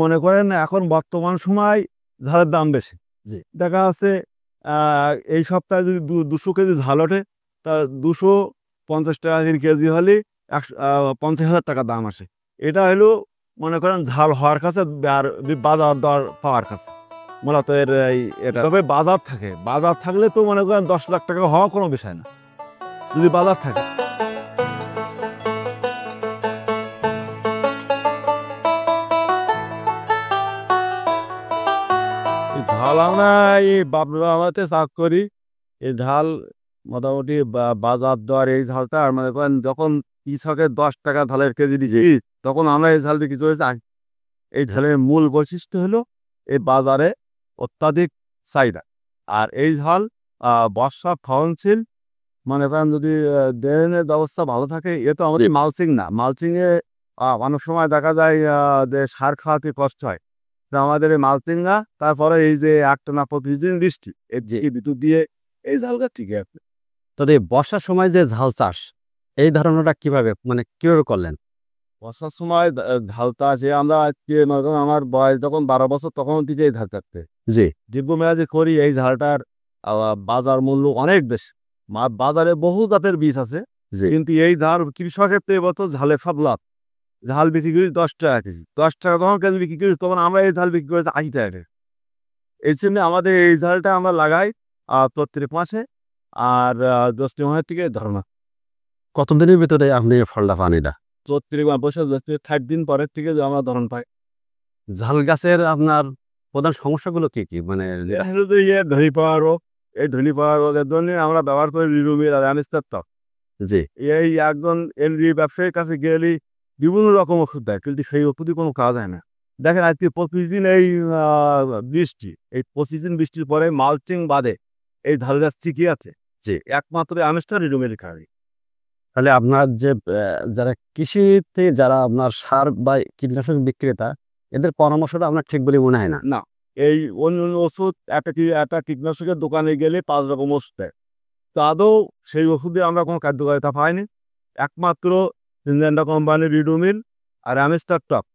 মনে করেন এখন বর্তমান সময় ঝালের দাম বেশি। জি। দেখা যাচ্ছে এই সপ্তাহে যদি 200 কেজি ঝাল ওঠে, তা 250 টাকা কেজি হলে 50,000 টাকা দাম আসে। এটা হলো মনে করেন ঝাল হওয়ার কাছে আর বাজার দর পাওয়ার কাছে মূলত এটা। তবে বাজার থাকলে তো মনে করেন 10 লাখ টাকা হওয়া কোনো বিষয় না, যদি বাজার থাকে। এই ঢাল আমরা এই বাবলাতে চাষ করি। এই ঢাল মোটামুটি বাজার দর এই ঝালটা আর মনে করেন যখন কৃষকের 10 টাকা ঢালের কেজি দিচ্ছে, তখন আমরা এই ঝাল দিয়ে কিছু হয়েছে। এই ঝালের মূল বৈশিষ্ট্য হলো এই বাজারে অত্যাধিক চাহিদা। আর এই ঝাল বর্ষা ফলনশীল, মনে করেন যদি ড্রেনের ব্যবস্থা ভালো থাকে। এ তো আমাদের মালচিং না, মালচিংয়ে অনেক সময় দেখা যায় যে সার খাওয়াতে কষ্ট হয়। তো আমাদের এই মালচিং না, তারপরে এই যে একটানা প্রতিদিন বৃষ্টি, এই জি। বিদ্যুৎ দিয়ে এই ঝালটা টিকে আছে। তো এই বর্ষার সময় যে ঝাল চাষ, এই ধারণাটা কিভাবে করলেন? বর্ষার সময় ঢালতা আছে। আমরা আজকে মনে করেন আমার বয়স যখন 12 বছর, তখন থেকে এই ধান কাটতে জি। দীর্ঘমেয়াদী করি। এই ঝালটার বাজার মূল্য অনেক বেশি। বাজারে বহু জাতের বীজ আছে, জি। কিন্তু এই ধান কৃষকের তো এবছর ঝালে সব লাভ। ঝাল বিক্রি করি 10 টাকা কেজি, 10 টাকা যখন কেজি বিক্রি করি, তখন আমরা এই ঝাল বিক্রি করেছি 80 টাকা কেজি। এই জন্য আমাদের এই ঝালটা আমরা লাগাই চৈত্র মাসে আর জ্যৈষ্ঠ মাসের থেকে ধরনা। কতদিনের ভিতরে আপনি ফলটা পান এটা? চৈত্র মাস বসে জ্যৈষ্ঠ 60 দিন পরের থেকে আমরা ধরন পাই। ঝাল গাছের আপনার প্রধান সমস্যাগুলো কি, কি? মানে এটা হলো যে ধনী পাওয়া রোগ। এই ধনী পাওয়া রোগের জন্য আমরা ব্যবহার করি লিরুমির আর অ্যামিস্টার টপ। জি। এই একজন এলডি ব্যবসায়ীর কাছে গেলেই বিভিন্ন রকম ওষুধ দেয়, কিন্তু সেই ওষুধই কোনো কাজ হয় না। দেখেন আজকে প্রতিদিন এই বৃষ্টি, এই প্রতিদিন বৃষ্টির পরে মালচিং বাদে এই ধান গাছ ঠিকই আছে। জি। একমাত্র অ্যামিস্টার লিরুমির খাই। তাহলে আপনার যে যারা কৃষিতে যারা আপনার সার বা কীটনাশক বিক্রেতা, এদের পরামর্শটা আপনার ঠিক বলে মনে হয় না। না, এই অন্য ওষুধ একটা কীটনাশকের দোকানে গেলে 5 রকম ওষুধ দেয়। তো আদৌ সেই ওষুধে আমরা কোনো কার্যকারিতা পাইনি। একমাত্র সিনজেন্টা কোম্পানির রিডোমিল আর অ্যামিস্টার টপ,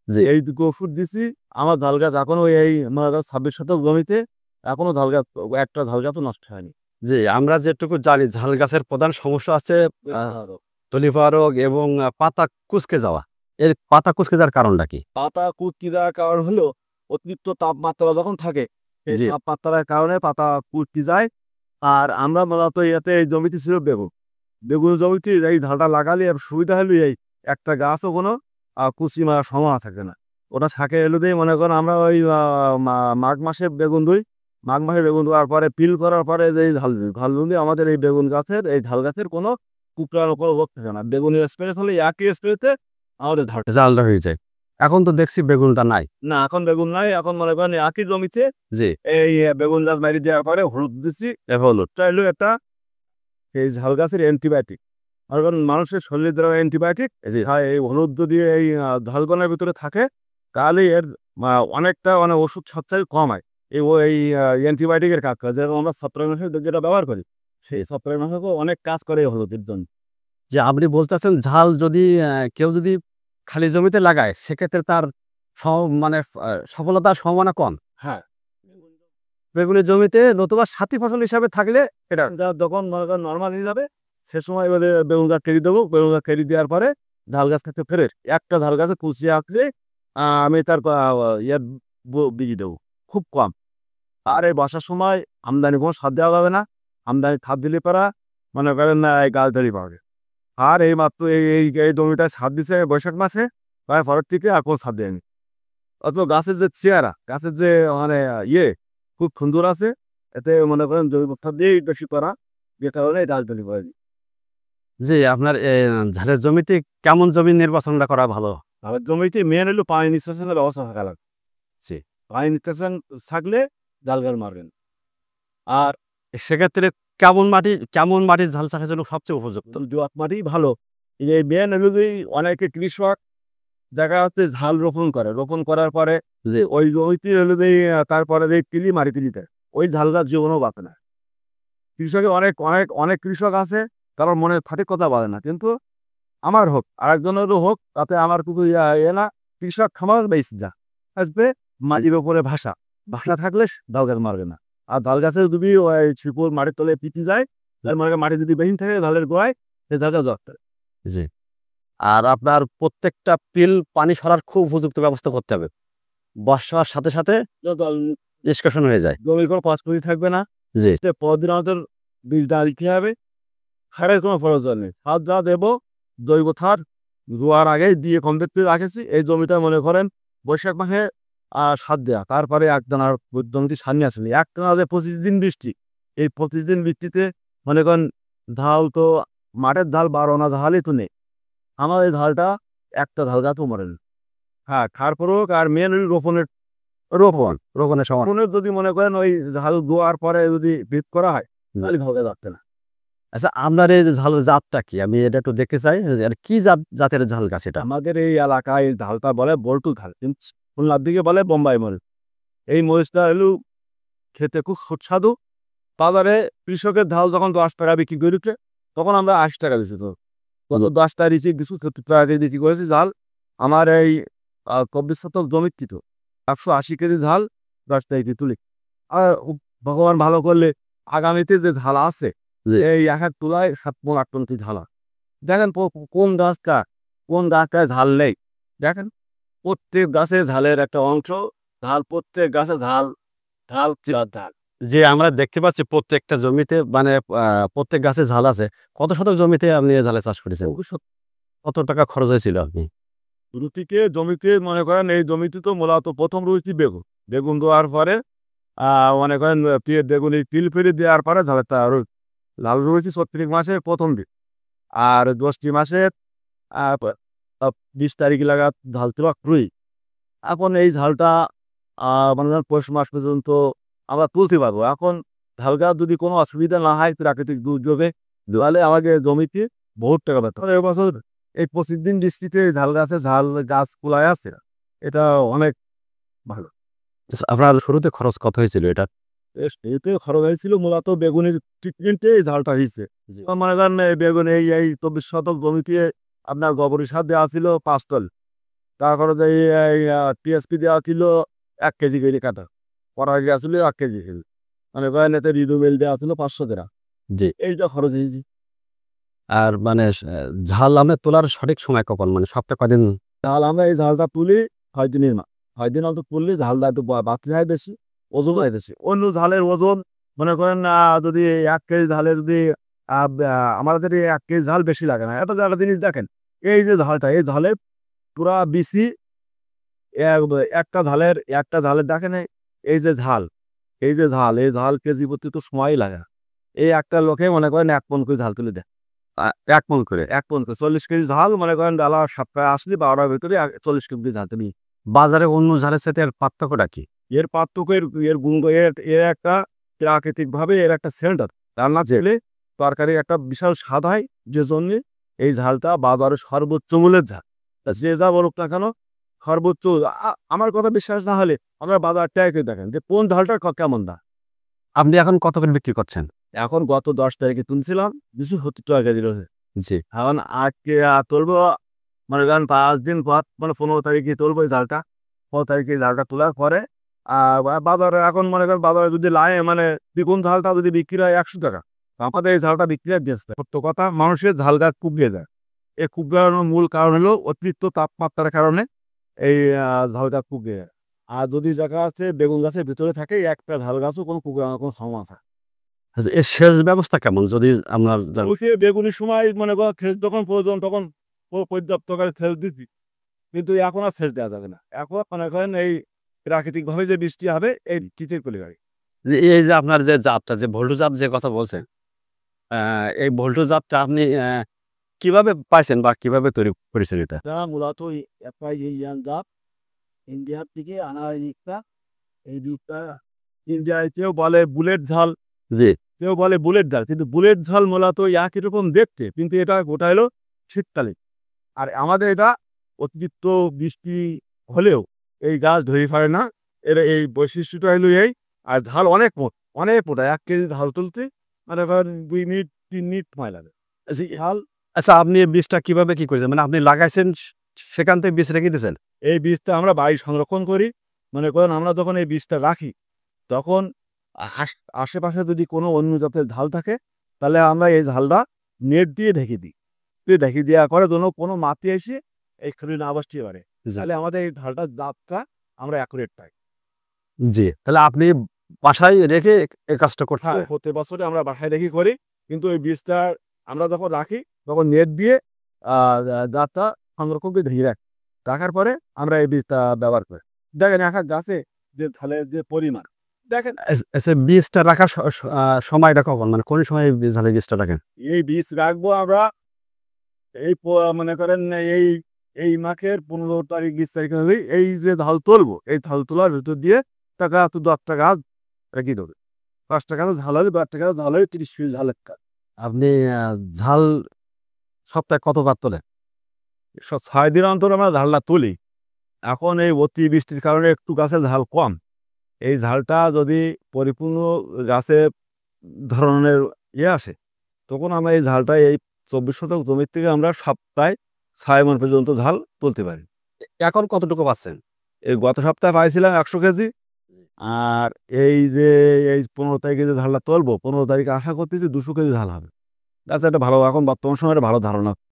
জি। এই দুটো ওষুধ দিছি। আমার ধান গাছ এখনো এই 26 শতক জমিতে এখনো ধান গাছ, একটা ধান গাছও নষ্ট হয়নি। জি, আমরা যেটুকু জানি ঝাল গাছের প্রধান সমস্যা আছে টলি পোকা রোগ এবং পাতা কুঁচকে যাওয়া। এর পাতা কুঁচকে যাওয়ার কারণটা কি? পাতা কুঁচকি দেওয়ার কারণ হলো অতিরিক্ত তাপমাত্রা যখন থাকে, এই জি। তাপমাত্রার কারণে পাতা কুঁচকি যায়। আর আমরা মূলত এই জমিতে ছিল বেগুন। বেগুন জমিতে এই ধানটা লাগালে আর সুবিধা হলো এই একটা গাছও কোনো কুচি মারার সম্ভাবনা থাকে না। ওটা থাকে এলো দিয়ে মনে করেন আমরা ওই মাঘ মাসে বেগুন ধুই। মাঘ মাসে বেগুন ধোয়ার পরে পিল করার পরে যে ঢাল দিই, ঢাল দিলে আমাদের এই বেগুন গাছের এই ঢাল গাছের কোনো কুকড়ানো কোনো রোগ থাকে না। বেগুনের স্প্রে হলে একই স্প্রেতে আমাদের ধান। জালটা হয়ে যায়। এখন তো দেখছি বেগুনটা নাই। না, এখন বেগুন নাই। এখন মনে করেন একই জমিতে জি। এই বেগুন গাছ মারি দেওয়ার পরে হলুদ দিচ্ছি। হলুদটা হলো একটা এই ঝাল গাছের অ্যান্টিবায়োটিক। আর কারণ মানুষের শরীরে দেওয়া অ্যান্টিবায়োটিক, জি। হ্যাঁ, এই হলুদ যদি এই ঢালগোনার ভিতরে থাকে, তাহলে এর অনেকটা ওষুধ খরচাই কম হয়। এই অ্যান্টিবায়োটিকের কাজ করে। যেরকম আমরা ছত্রাকনাশক যেটা ব্যবহার করি, সেই ছত্রাকনাশকও অনেক কাজ করে এই হলুদের জন্য। যে আপনি বলতেছেন ঝাল যদি কেউ যদি খালি জমিতে লাগায়, সেক্ষেত্রে তার স মানে সফলতার সম্ভাবনা কম। হ্যাঁ, বেগুনের জমিতে নতুবা সাথী ফসল হিসাবে থাকলে এটা যখন মনে করেন নর্মাল হয়ে যাবে, সে সময় এবারে বেগুন গাছ কেটে দেবো। বেগুন গাছ কেটে দেওয়ার পরে ঝাল গাছ থেকে ফেরে একটা ঝাল গাছে কুচিয়ে আঁকলে আমি তার ইয়ে বিজি দেবো খুব কম। আর এই বর্ষার সময় আমদানি কোনো সার দেওয়া যাবে না। আমদানি সার দিলে পারা মনে করেন না এই গাছ দাঁড়িয়ে পাবে। আর এই মাত্র এই জমিটায় সার দিছে বৈশাখ মাসে, প্রায় পরের থেকে আর কোনো সার দেয়নি। অত গাছের যে চেহারা, গাছের যে মানে খুব সুন্দর আছে। এতে মনে করেন জৈব সার দিয়েই বেশি করা, যে কারণে এই গাছ দাঁড়ি করে। জি, আপনার ঝালের জমিতে কেমন জমি নির্বাচনটা করা ভালো? আর জমিতে মেন হলো পানি নিষ্কাশনের ব্যবস্থা থাকা লাগবে। জি। পানি নিষ্কাশন থাকলে জাল গাল মারবেন। আর সেক্ষেত্রে কেমন মাটির ঝাল চাষের জন্য সবচেয়ে উপযুক্ত? দোআঁশ মাটি ভালো। এই মেন হলো যে অনেকে কৃষক দেখা যাচ্ছে ঝাল রোপণ করে। রোপণ করার পরে জি। ওই জমিতে হলো যে তারপরে যে কিলি মারি কিলিতে ওই ঝাল গাছ জীবনেও বাঁচে না। কৃষকের অনেক অনেক অনেক কৃষক আছে, কারোর মনে সঠিক কথা বলে না। কিন্তু আমার হোক, আরেকজনেরও হোক, তাতে আমার কিন্তু না, কৃষক খামার বেশ যা। আসবে, মাটির ওপরে ভাষা থাকলে ধাল গাছ মারবে না। আর ধাল গাছে যদি ওই শিকড় মাটির তলে পিটি যায়, তার মানে মাটি যদি বেহিন থাকে ধালের গোড়ায়, সে ধাল গাছ ধরতে পারে। জি। আর আপনার প্রত্যেকটা পিল পানি সরার খুব উপযুক্ত ব্যবস্থা করতে হবে। বর্ষার সাথে সাথে নিষ্কাশন হয়ে যায়। জমির কোনো পাঁচকুড়ি থাকবে না। জি। পরদিন আমাদের বীজ দাঁড় দিতে হবে, সারের কোনো প্রয়োজন নেই। সার যা দেবো জৈব সার রোয়ার আগেই দিয়ে কমপ্লিট করে রাখেছি। এই জমিটা মনে করেন বৈশাখ মাসে সার দেওয়া, তারপরে একটানা জমিতে সার নিয়ে আসেনি, একটানা যে 25 দিন বৃষ্টি, এই 25 দিন বৃষ্টিতে মনে করেন ধাল তো মাঠের ধাল 12 আনা ধালই তো নেই। আমার এই ধালটা একটা ধাল গাছও মরে না। হ্যাঁ, খার প্রয়োগ আর মেন রোপণের সময় যদি মনে করেন ওই ধাল দোয়ার পরে যদি বীজ করা হয় তাহলে ভাবে যাচ্ছে না। আচ্ছা, আপনার এই যে ঝালের জাতটা কি? আমি এটা একটু দেখতে চাই। আর কি জাতের ঝাল গাছ এটা? আমাদের এই এলাকায় এই ধালটা বলে বল্টু ধাল, কিন্তু খুলনার দিকে বলে বোম্বাই মরিচ। এই মরিচটা হলো খেতে খুব সুস্বাদু। বাজারে কৃষকের ধাল যখন 10 টাকা বিক্রি করেছে তখন আমরা 80 টাকা দিচ্ছি। তো 10 টাকা দিচ্ছি, 70 টাকা দিয়ে বিক্রি করেছি ঝাল। আমার এই 24 শতক জমির তো 180 কেজি ঝাল 10 টাকা তুলি। আর ভগবান ভালো করলে আগামীতে যে ঝাল আছে এই এক এক তুলায় 7 মণ 8 মণ ঝাল হয়। দেখেন কোন গাছটায় ঝাল নেই, দেখেন প্রত্যেক গাছে ঝালের একটা অংশ, ঝাল প্রত্যেক গাছে ঝাল ঝাল ঝাল। যে আমরা দেখতে পাচ্ছি প্রত্যেকটা জমিতে মানে প্রত্যেক গাছে ঝাল আছে। কত শতক জমিতে আপনি এই ঝালের চাষ করেছেন? কত টাকা খরচ হয়েছিল আপনি? শুরু থেকে জমিতে মনে করেন এই জমিতে তো মূলত প্রথম রয়েছি বেগুন দেওয়ার পরে মনে করেন বেগুন এই তিল ফেরি দেওয়ার পরে ঝালেরটা আরো লাল রয়েছে 36 মাসে প্রথম দিন। আর 10টি মাসের 20 তারিখ লাগাত ঝাল ছিল রুই। এখন এই ঝালটা মনে করেন পৌষ মাস পর্যন্ত আমরা তুলতে পারবো। এখন ঝাল গাছ যদি কোনো অসুবিধা না হয় প্রাকৃতিক দুর্যোগে, তাহলে আমাকে জমিতে বহুত টাকা পেতে হবে। এবছর এই 25 দিন বৃষ্টিতে ঝাল গাছ কুলায় আছে, এটা অনেক ভালো। আচ্ছা, আপনার শুরুতে খরচ কত হয়েছিল এটা? এতে খরচ হয়েছিল মূলত বেগুনের ট্রিটমেন্টে এই ঝালটা হয়েছে। মনে করেন বেগুন এই 24 শতক জমিতে আপনার গোবরের সার দেওয়া ছিল 5 টন, তারপরে এই টিএসপি দেওয়া ছিল 1 কেজি করে কাটা, পরাগ দেওয়া ছিল 1 কেজি করে, মানে করেন এতে রিডুমেল দেওয়া ছিল 500 গ্রাম। জি। এইটা খরচ হয়েছে। আর মানে ঝাল আপনার তোলার সঠিক সময় কখন? মানে সপ্তাহে কদিন? ঝাল আমরা এই ঝালটা তুলি 6 দিনের মা 6 দিন অন্তত তুললে ঝালটা একটু বাড়তে যায় বেশি, ওজন হয় বেশি। অন্য ঝালের ওজন মনে করেন যদি 1 কেজি ঝালে যদি আমাদের 1 কেজি ঝাল বেশি লাগে না। এটা একটা জিনিস দেখেন, এই যে ঝালটা এই ঝালে পুরা বিসি একটা ঝালের দেখেন এই যে ঝাল এই ঝাল কেজি প্রতি তো সময় লাগে। এই একটা লোকে মনে করেন 1 মণ করে ঝাল তুলে দেয়। 1 মণ করে 40 কেজি ঝাল মনে করেন বেলা 7টায় আসলে 12টার ভিতরে 40 কেজি ঝাল তুমি। বাজারে অন্য ঝালের সাথে এর পার্থক্যটা কি? এর পার্থক্য এর গুণ এর একটা প্রাকৃতিকভাবে এর একটা সেন্ট আছে, রান্না ছেলে তরকারি একটা বিশাল স্বাদ হয়, যে জন্য এই ঝালটা বাজারে সর্বোচ্চ মূল্যের ঝাল। তা যে যা বলুক না কেন সর্বোচ্চ আমার কথা বিশ্বাস না হলে আমরা বাজার ট্যাগে দেখেন যে কোন ঝালটা কেমন দাম। আপনি এখন কত করে বিক্রি করছেন? এখন গত 10 তারিখে তুলছিলাম 270 টাকা কেজি রয়েছে। জি। এখন আজকে তুলবো মনে করেন 5 দিন পর, মানে 15 তারিখে তুলবো এই ঝালটা। 15 তারিখে ঝালটা তোলার পরে বাজারে এখন মনে করেন বাজারে যদি লাগে মানে দ্বিগুণ ঝালটা যদি বিক্রি হয় 100 টাকা, আমাদের এই ঝালটা বিক্রি হয় 150 টাকা। সত্য কথা, মানুষের ঝাল গাছ কুবড়ে যায়। এই কুবড়ানোর মূল কারণ হলো অতিরিক্ত তাপমাত্রার কারণে এই ঝাল গাছ কুবড়ে যায়। আর যদি জায়গা আছে বেগুন গাছের ভিতরে থাকে একটা ঝাল গাছও কোনো কুবড়ানোর কোনো সম্ভাবনা থাকে। আচ্ছা, এর সেচ ব্যবস্থা কেমন? যদি আপনার বেগুনের সময় মনে করো সেচ যখন প্রয়োজন তখন পর্যাপ্ত করে সেচ দিচ্ছি, কিন্তু এখন আর সেচ দেওয়া যাবে না। এখন মনে করেন এই প্রাকৃতিকভাবে যে বৃষ্টি হবে এই শীতের কলি গাড়ি। এই যে আপনার যে জাতটা যে ভল্টু জাত যে কথা বলছেন, এই ভল্টু জাতটা আপনি কিভাবে পাইছেন বা কিভাবে তৈরি করেছেন এটা? তা মূলত একটা ইন্ডিয়ান জাত, ইন্ডিয়ার থেকে আনা এই দিকটা। এই দিকটা ইন্ডিয়ায় কেউ বলে বুলেট ঝাল, জি। কেউ বলে বুলেট ঝাল, কিন্তু বুলেট ঝাল মূলত একই রকম দেখতে, কিন্তু এটা গোটা হলো শীতকালে। আর আমাদের এটা অতিরিক্ত বৃষ্টি হলেও এই গাছ ধরে পারে না। এর এই বৈশিষ্ট্যটা হলো এই। আর ঝাল অনেক মোটা 1 কেজি ঝাল তুলতে মানে ধরেন 2 মিনিট 3 মিনিট সময় লাগে। ঝাল আচ্ছা, আপনি এই বীজটা কিভাবে কি করেছেন? মানে আপনি লাগাইছেন সেখান থেকে বীজ রেখে দিয়েছেন? এই বীজটা আমরা বাড়ি সংরক্ষণ করি। মনে করেন আমরা যখন এই বীজটা রাখি তখন আশেপাশে যদি কোনো অন্য জাতের ঝাল থাকে তাহলে আমরা এই ঝালটা নেট দিয়ে ঢেকে দিই। ঢেকে দেওয়া করে যেন কোনো মাটি এসে এই খড়ি না বসতে পারে। তাহলে আমাদের এই ঝালটার জাতটা আমরা অ্যাকুরেট পাই। জি, তাহলে আপনি বাসায় রেখে এই কাজটা করছেন। হ্যাঁ, প্রতি বছরে আমরা বাসায় রেখে করি, কিন্তু ওই বীজটা আমরা যখন রাখি তখন নেট দিয়ে জাতটা সংরক্ষণ করে ঢেকে রাখি। রাখার পরে আমরা এই বীজটা ব্যবহার করি। দেখেন এক এক গাছে যে ধানের যে পরিমাণ দেখেন। আচ্ছা, বীজটা রাখার সময়টা কখন, মানে কোন সময় ঝালের বীজটা রাখেন? এই বীজ রাখবো আমরা এই মনে করেন এই এই মাসের 15 তারিখ 20 তারিখে হলেই এই যে ধাল তুলবো এই ধাল তোলার ভিতর দিয়ে টাকা তো 10 টাকা রেখে দেবে। 5 টাকা ঝাল হলে 10 টাকা ঝাল হলে 30 পিস ঝালের টাকা। আপনি ঝাল সপ্তাহে কতবার তোলেন? 6 দিন অন্তর আমরা ঝালটা তুলি। এখন এই অতি বৃষ্টির কারণে একটু গাছের ঝাল কম। এই ঝালটা যদি পরিপূর্ণ গাছে ধরনের আসে তখন আমরা এই ঝালটা এই 24 শতক জমির থেকে আমরা সপ্তাহে 6 মণ পর্যন্ত ঝাল তুলতে পারি। এখন কতটুকু পাচ্ছেন? এই গত সপ্তাহে পাইছিলাম 100 কেজি। আর এই যে এই 15 তারিখে যে ঝালটা তুলবো 15 তারিখে আশা করতেছি 200 কেজি ঝাল হবে। আচ্ছা, এটা ভালো, এখন বর্তমান সময়ে একটা ভালো ধারণা।